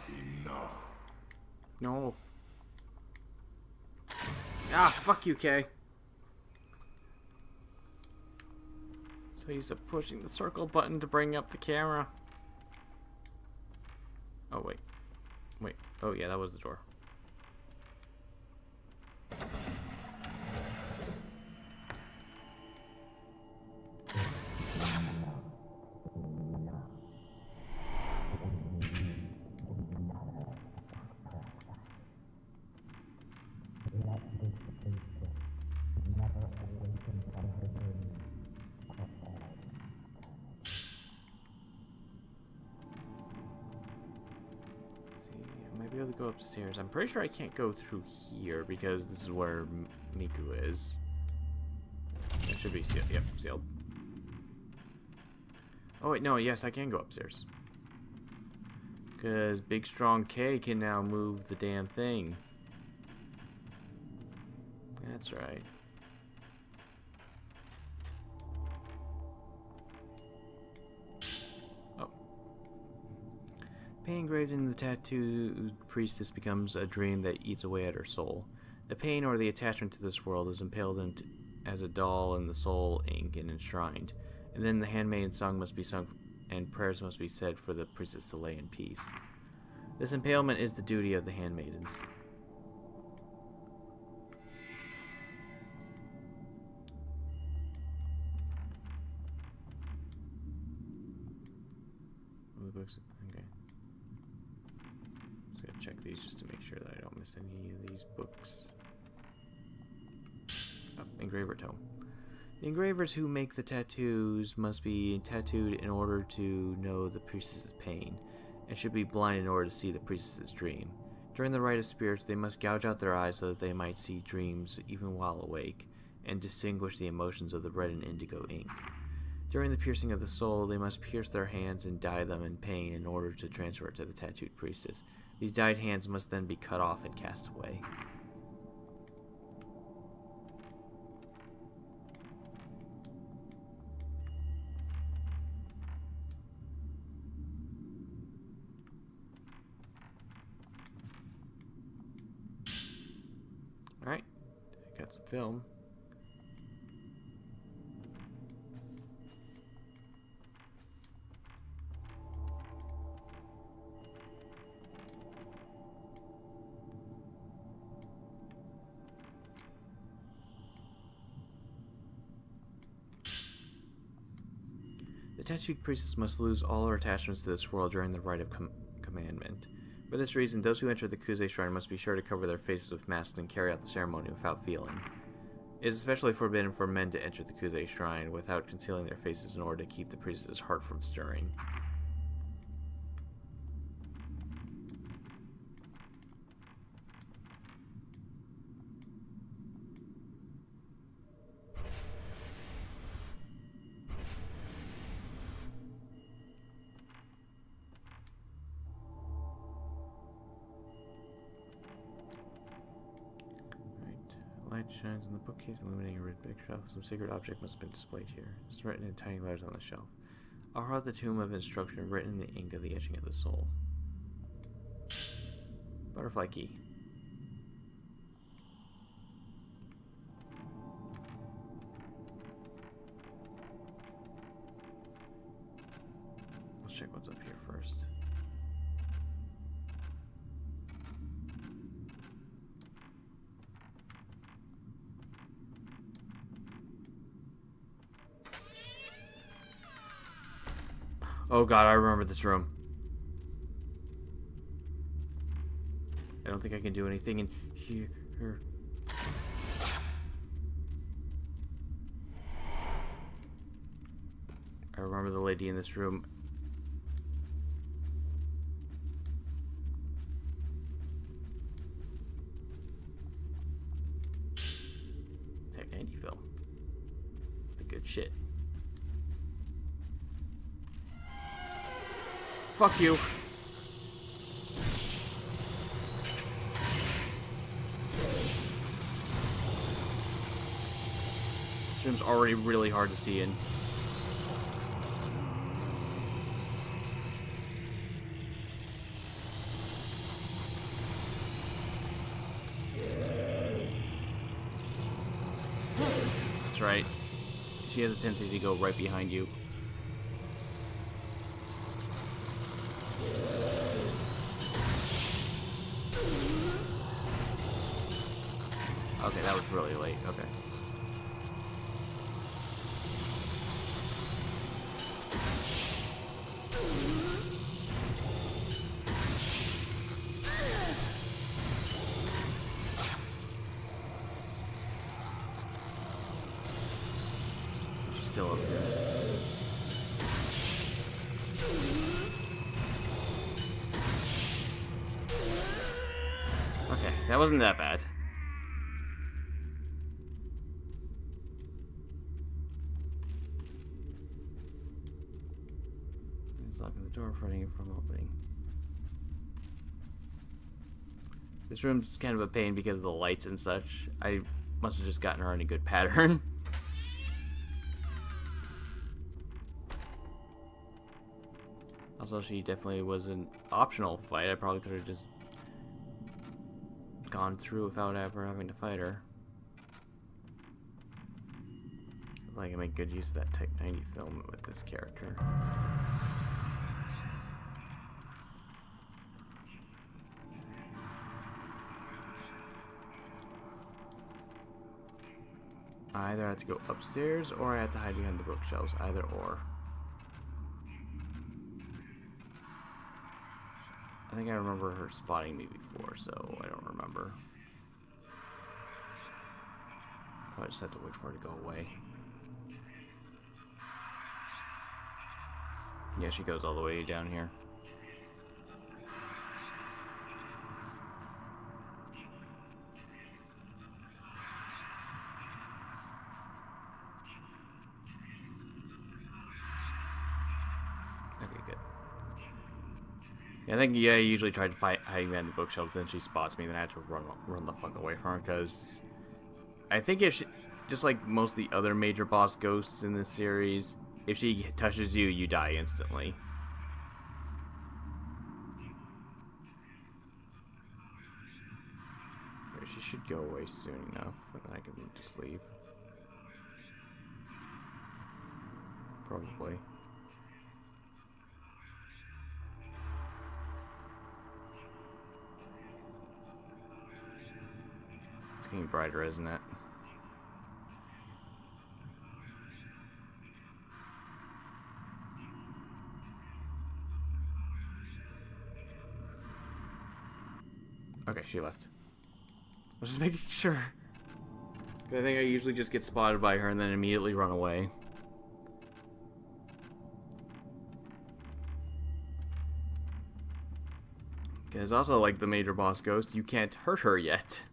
enough. No. Ah, fuck you, Kay. So he's pushing the circle button to bring up the camera. Oh, wait. Wait. Oh, yeah, that was the door. Be able to go upstairs. I'm pretty sure I can't go through here because this is where Miku is. It should be sealed. Yep, sealed. Oh wait, no, yes, I can go upstairs. Because Big Strong K can now move the damn thing. That's right. Pain engraved in the tattooed priestess becomes a dream that eats away at her soul. The pain or the attachment to this world is impaled as a doll in the soul ink and enshrined. And then the handmaiden song must be sung and prayers must be said for the priestess to lay in peace. This impalement is the duty of the handmaidens. The books. Okay. Just gotta check these just to make sure that I don't miss any of these books. Oh, engraver tome. The engravers who make the tattoos must be tattooed in order to know the priestess's pain, and should be blind in order to see the priestess's dream. During the rite of spirits, they must gouge out their eyes so that they might see dreams even while awake, and distinguish the emotions of the red and indigo ink. During the piercing of the soul, they must pierce their hands and dye them in pain in order to transfer it to the tattooed priestess. These dyed hands must then be cut off and cast away. Alright, got some film. The tattooed priestess must lose all her attachments to this world during the rite of commandment. For this reason, those who enter the Kuze shrine must be sure to cover their faces with masks and carry out the ceremony without feeling. It is especially forbidden for men to enter the Kuze shrine without concealing their faces in order to keep the priestess's heart from stirring. Light shines on the bookcase, illuminating a red big shelf. Some sacred object must have been displayed here. It's written in tiny letters on the shelf. I'll write the tomb of instruction written in the ink of the etching of the soul. Butterfly key. Let's check what's up here first. Oh god, I remember this room. I don't think I can do anything in here. I remember the lady in this room. Tech Andy film. The good shit. Fuck you. This room's already really hard to see in. she has a tendency to go right behind you. Okay, that was really late. Okay. She's still up here. Okay, that wasn't that bad. He's locking the door, preventing it from opening. This room's kind of a pain because of the lights and such. I must have just gotten her in a good pattern. Also, she definitely was an optional fight. I probably could have just gone through without ever having to fight her. I feel like I make good use of that Type 90 film with this character. I either have to go upstairs or I have to hide behind the bookshelves. Either or. I think I remember her spotting me before, so I don't remember. Probably just have to wait for her to go away. Yeah, she goes all the way down here. Okay, good. Yeah, I think I usually try to fight hiding behind the bookshelves, then she spots me, then I have to run the fuck away from her, because I think if she, just like most of the other major boss ghosts in this series, if she touches you, you die instantly. She should go away soon enough, and then I can just leave. Probably. It's getting brighter, isn't it? Okay, she left. I was just making sure. I think I usually just get spotted by her and then immediately run away. Because also, like the major boss ghost, you can't hurt her yet.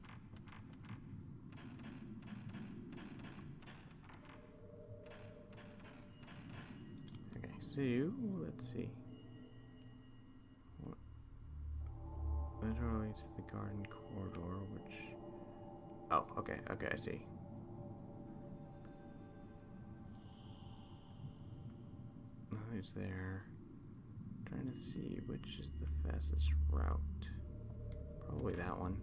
Okay, so let's see. The door leads to the garden corridor, which... Oh, okay, I see. Who's there? Trying to see which is the fastest route. Probably that one.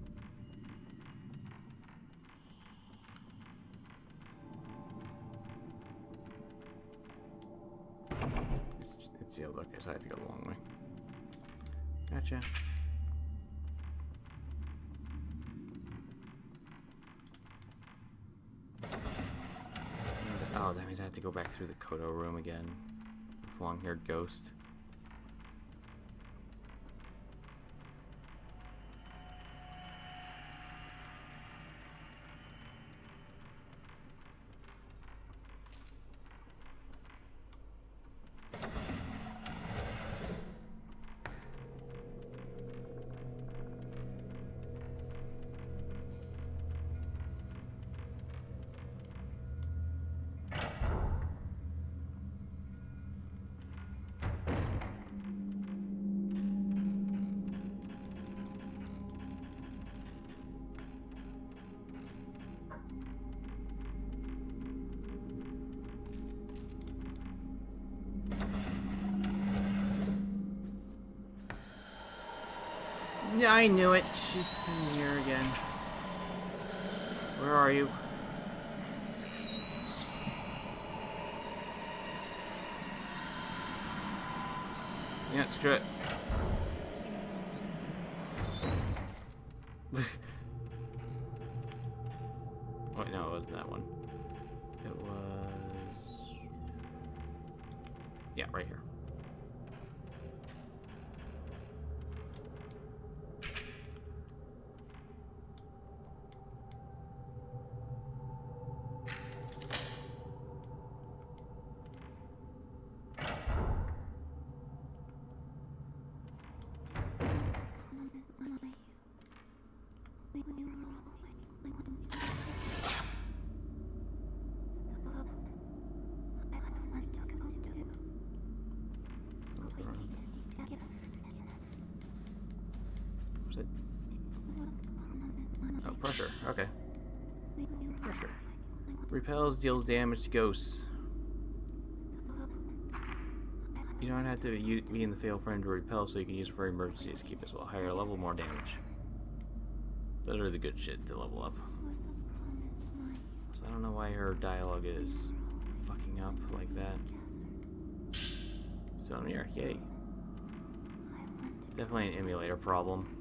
It's sealed, okay, so I have to go the long way. Gotcha. Oh, that means I have to go back through the Kodo room again. Long-haired ghost. Yeah, I knew it. She's in here again. Where are you? Yeah, screw it. Wait, no, it wasn't that one. It was... yeah, right here. Was it? Oh, pressure. Okay. Pressure. Repels, deals damage to ghosts. You don't have to be in the fail frame to repel, so you can use it for emergency escape as well. Higher level, more damage. Those are the good shit to level up. So I don't know why her dialogue is fucking up like that. Stone mirror, yay. Definitely an emulator problem.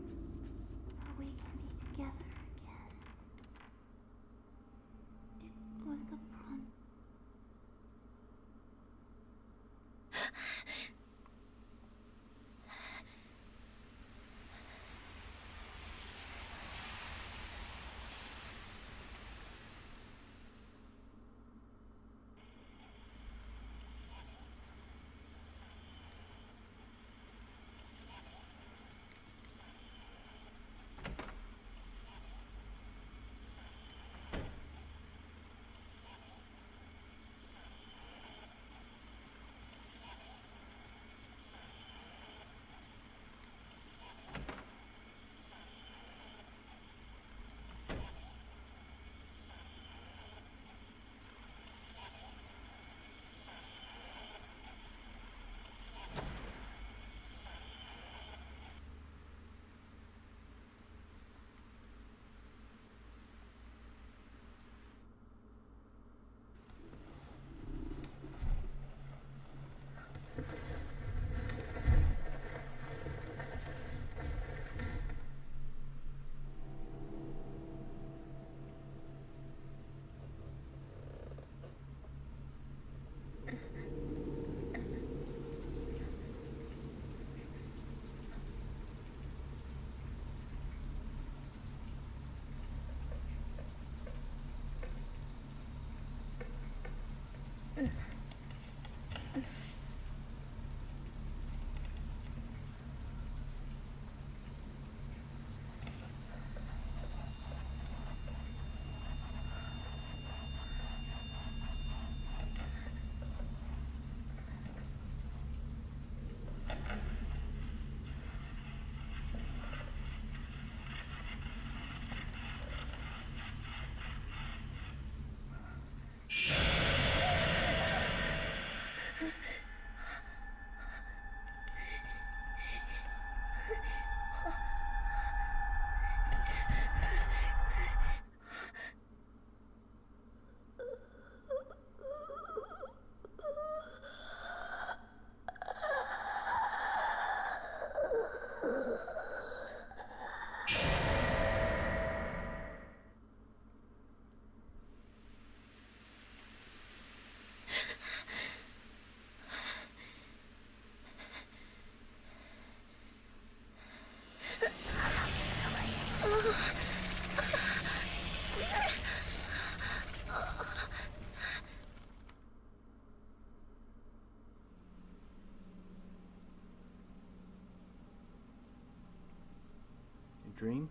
Dream.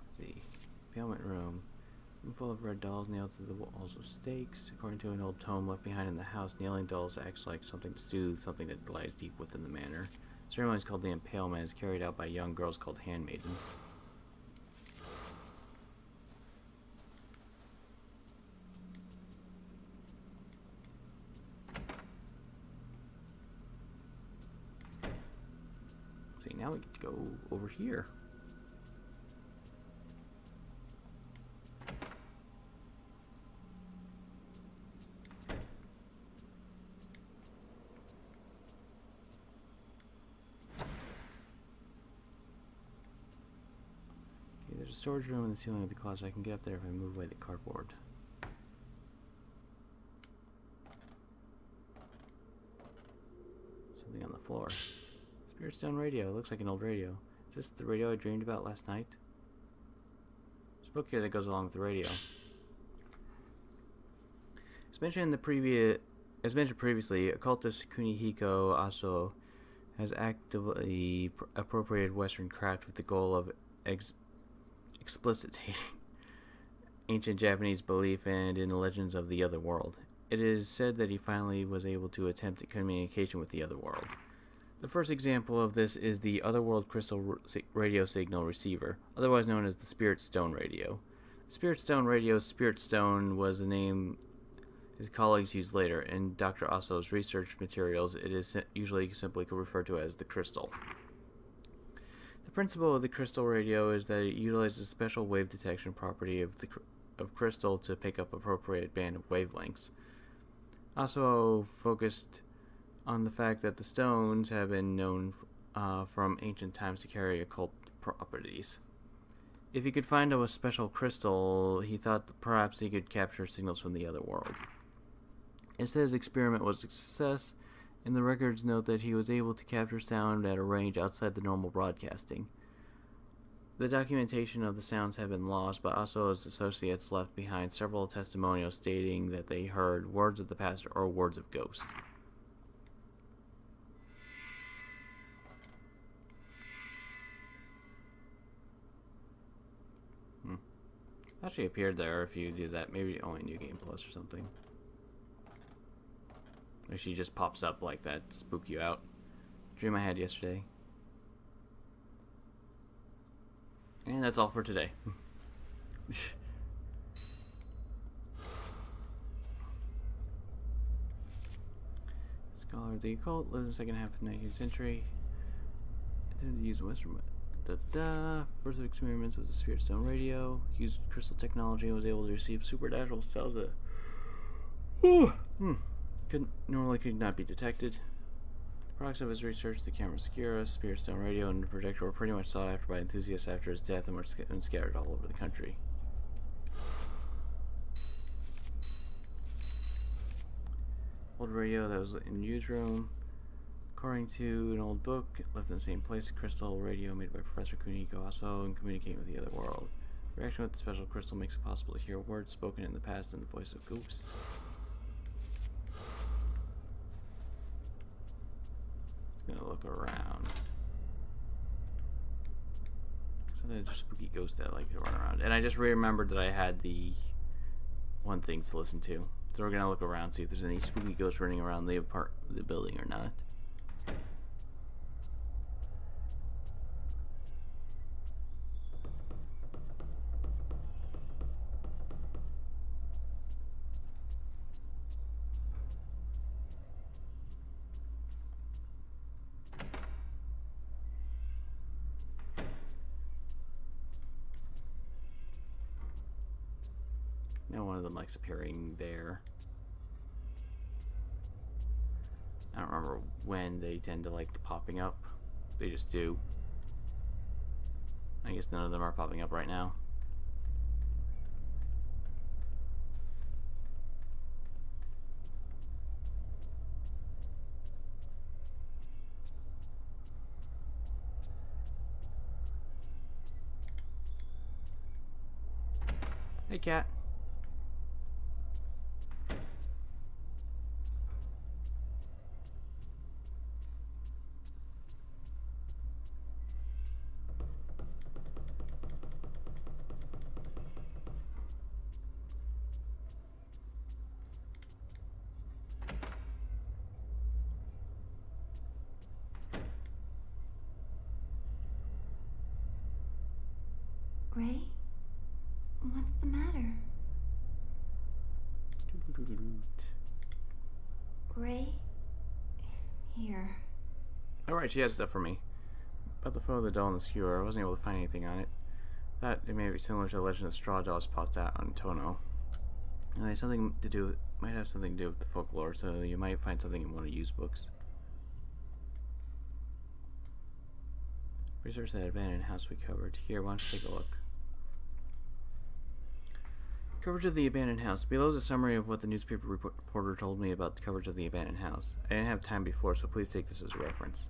Let's see. Impalement room. Room full of red dolls nailed to the walls with stakes. According to an old tome left behind in the house, nailing dolls acts like something to soothe something that lies deep within the manor. The ceremony is called the impalement. Is carried out by young girls called handmaidens. See, now we get to go over here. storage room in the ceiling of the closet. I can get up there if I move away the cardboard. Something on the floor. Spirit Stone radio. It looks like an old radio. Is this the radio I dreamed about last night? There's a book here that goes along with the radio. As mentioned previously, occultist Kunihiko Aso has actively appropriated Western craft with the goal of explicitating ancient Japanese belief and in the legends of the other world. It is said that he finally was able to attempt communication with the other world. The first example of this is the Otherworld Crystal Radio Signal Receiver, otherwise known as the Spirit Stone Radio. Spirit Stone Radio's Spirit Stone was a name his colleagues used later. In Dr. Aso's research materials, it is usually simply referred to as the crystal. The principle of the crystal radio is that it utilizes a special wave detection property of crystal to pick up appropriate band of wavelengths. Aso focused on the fact that the stones have been known from ancient times to carry occult properties. If he could find a special crystal, he thought that perhaps he could capture signals from the other world. Instead, his experiment was a success, and the records note that he was able to capture sound at a range outside the normal broadcasting. The documentation of the sounds have been lost, but Aso's associates left behind several testimonials stating that they heard words of the past or words of ghosts. Actually appeared there if you do that. Maybe only New Game Plus or something. Or she just pops up like that to spook you out. Dream I had yesterday. And that's all for today. Scholar of the occult, lived in the second half of the 19th century. Attempted to use Western further experiments with the Spirit Stone radio. Used crystal technology and was able to receive supernatural styles that could not be detected. The products of his research, the camera obscura, Spirit Stone radio, and the projector were pretty much sought after by enthusiasts after his death and were scattered all over the country. Old radio that was in the newsroom. According to an old book, left in the same place, a crystal radio made by Professor Kunihiko Aso and communicating with the other world. The reaction with the special crystal makes it possible to hear words spoken in the past in the voice of ghosts. Just gonna look around. So there's a spooky ghost that like to run around. And I just remembered that I had the one thing to listen to. So we're gonna look around, see if there's any spooky ghosts running around the building or not. Now one of them likes appearing there. I don't remember when they tend to like popping up. They just do. I guess none of them are popping up right now. Hey, cat. Ray? What's the matter? Ray? Here. Alright, she has stuff for me. About the photo of the doll in the skewer, I wasn't able to find anything on it. Thought it may be similar to the legend of straw dolls passed out on Tono. And it might have something to do with the folklore, so you might find something in one of used books. Research that abandoned house we covered. Here, why don't you take a look? Coverage of the abandoned house. Below is a summary of what the newspaper reporter told me about the coverage of the abandoned house. I didn't have time before, so please take this as a reference.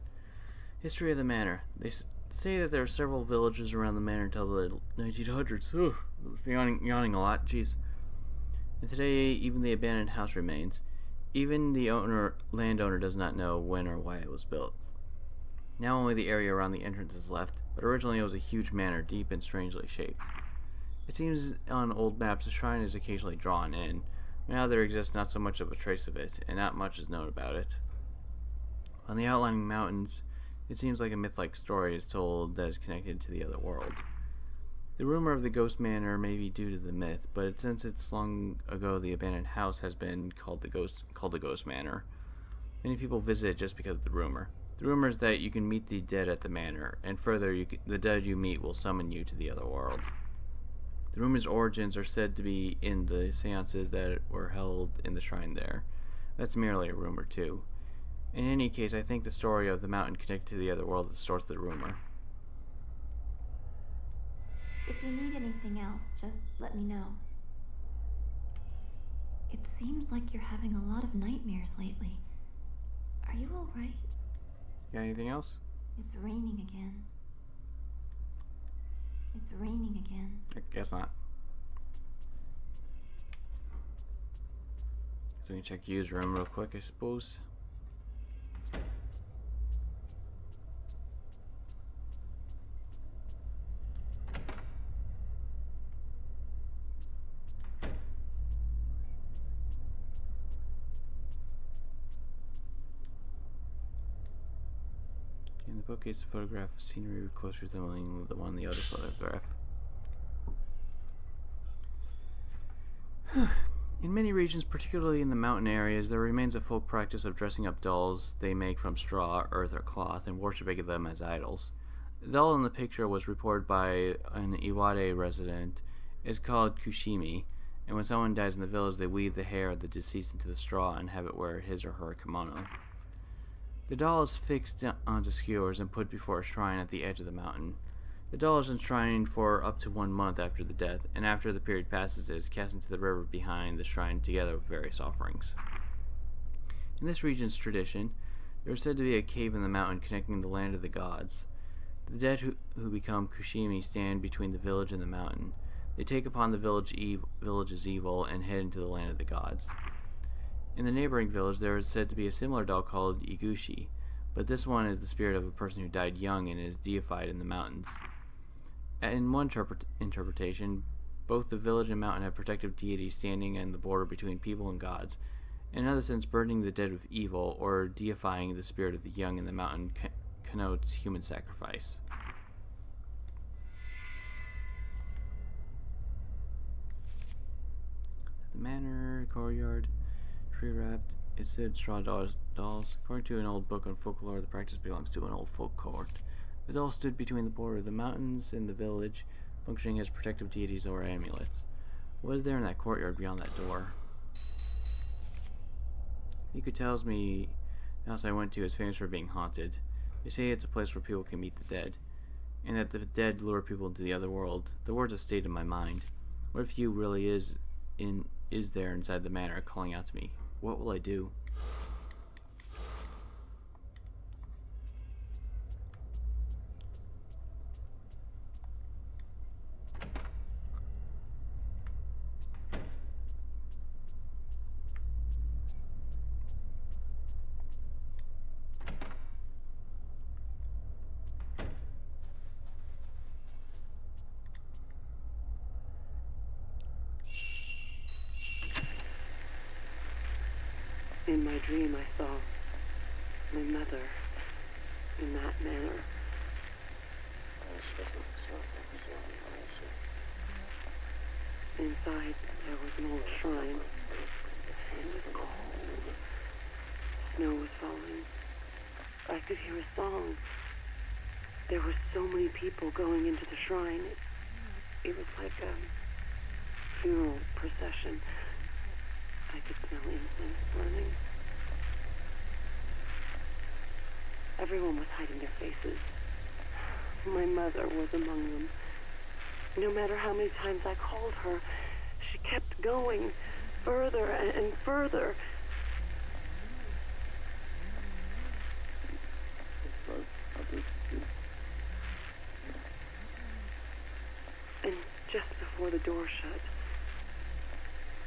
History of the manor. They say that there are several villages around the manor until the 1900s. Ooh, yawning a lot. Jeez. And today, even the abandoned house remains. Even the landowner does not know when or why it was built. Now only the area around the entrance is left, but originally it was a huge manor, deep and strangely shaped. It seems on old maps the shrine is occasionally drawn in. Now there exists not so much of a trace of it, and not much is known about it. On the outlying mountains, it seems like a myth-like story is told that is connected to the other world. The rumor of the ghost manor may be due to the myth, but since it's long ago the abandoned house has been called the ghost manor. Many people visit it just because of the rumor. The rumor is that you can meet the dead at the manor, and further, the dead you meet will summon you to the other world. The rumor's origins are said to be in the seances that were held in the shrine there. That's merely a rumor, too. In any case, I think the story of the mountain connected to the other world is the source of the rumor. If you need anything else, just let me know. It seems like you're having a lot of nightmares lately. Are you alright? Got anything else? It's raining again. It's raining again. I guess not. So we can check Yu's room real quick, I suppose. In the bookcase, a photograph of scenery closely resembling the one in the other photograph. In many regions, particularly in the mountain areas, there remains a folk practice of dressing up dolls they make from straw, earth, or cloth and worshipping them as idols. The doll in the picture was reported by an Iwate resident. It's called Kushimi, and when someone dies in the village, they weave the hair of the deceased into the straw and have it wear his or her kimono. The doll is fixed onto skewers and put before a shrine at the edge of the mountain. The doll is enshrined for up to 1 month after the death, and after the period passes, it is cast into the river behind the shrine together with various offerings. In this region's tradition, there is said to be a cave in the mountain connecting the land of the gods. The dead who become Kushimi stand between the village and the mountain. They take upon the village's evil and head into the land of the gods. In the neighboring village, there is said to be a similar doll called Iguchi, but this one is the spirit of a person who died young and is deified in the mountains. In one interpretation, both the village and mountain have protective deities standing on the border between people and gods. In another sense, burning the dead with evil or deifying the spirit of the young in the mountain connotes human sacrifice. The manor, courtyard, tree wrapped. It said straw dolls. According to an old book on folklore, the practice belongs to an old folk court. The dolls stood between the border of the mountains and the village, functioning as protective deities or amulets. What is there in that courtyard beyond that door? Miku tells me the house I went to is famous for being haunted. They say it's a place where people can meet the dead, and that the dead lure people into the other world. The words have stayed in my mind. What if you really is there inside the manor calling out to me? What will I do? In my dream, I saw my mother in that manner. Inside, there was an old shrine. It was cold. Snow was falling. I could hear a song. There were so many people going into the shrine. It was like a funeral procession. I could smell incense burning. Everyone was hiding their faces. My mother was among them. No matter how many times I called her, She kept going further and further. And just before the door shut,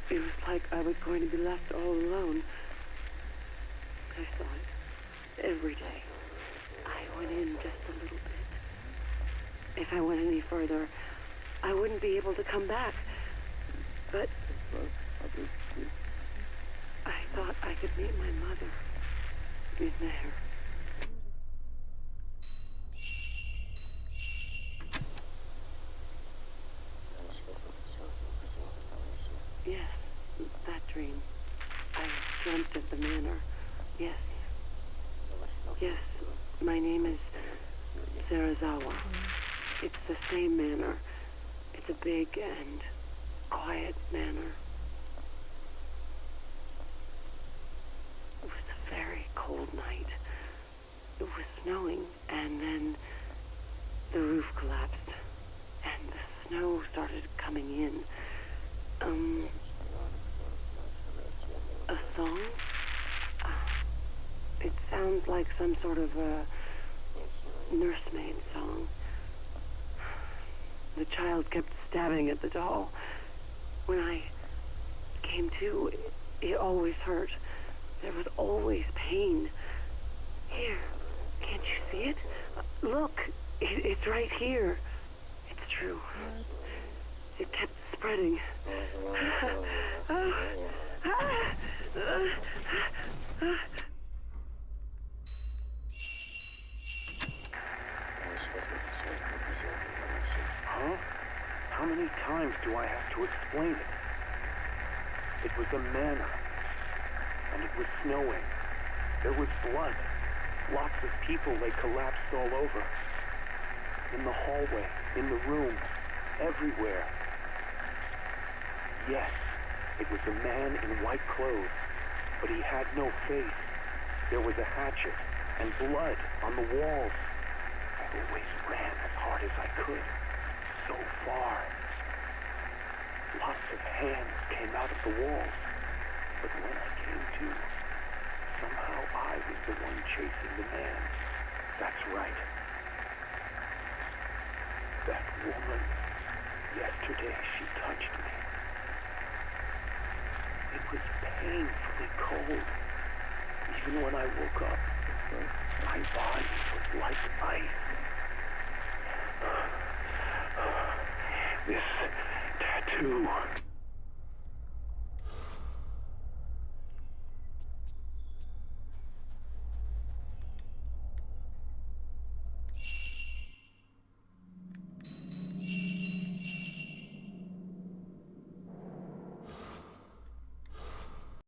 it was like I was going to be left all alone. I saw it every day. I went in just a little bit. If I went any further, I wouldn't be able to come back. But I thought I could meet my mother in there. Yes, that dream. I dreamt of the manor. Yes. Yes, my name is Sarazawa. It's the same manor. It's a big and quiet manor. It was a very cold night. It was snowing, and then the roof collapsed, and the snow started coming in. A song? It sounds like some sort of a nursemaid song. The child kept stabbing at the doll. When I came to, it always hurt. There was always pain. Here, can't you see it? Look, it's right here. It's true. It kept spreading. Huh? How many times do I have to explain it? It was a manor, and it was snowing. There was blood. Lots of people lay collapsed all over. In the hallway, in the room, everywhere. Yes, it was a man in white clothes, but he had no face. There was a hatchet and blood on the walls. I always ran as hard as I could. So far. Lots of hands came out of the walls. But when I came to, somehow I was the one chasing the man. That's right. That woman, yesterday she touched me. It was painfully cold. Even when I woke up, my body was like ice. This tattoo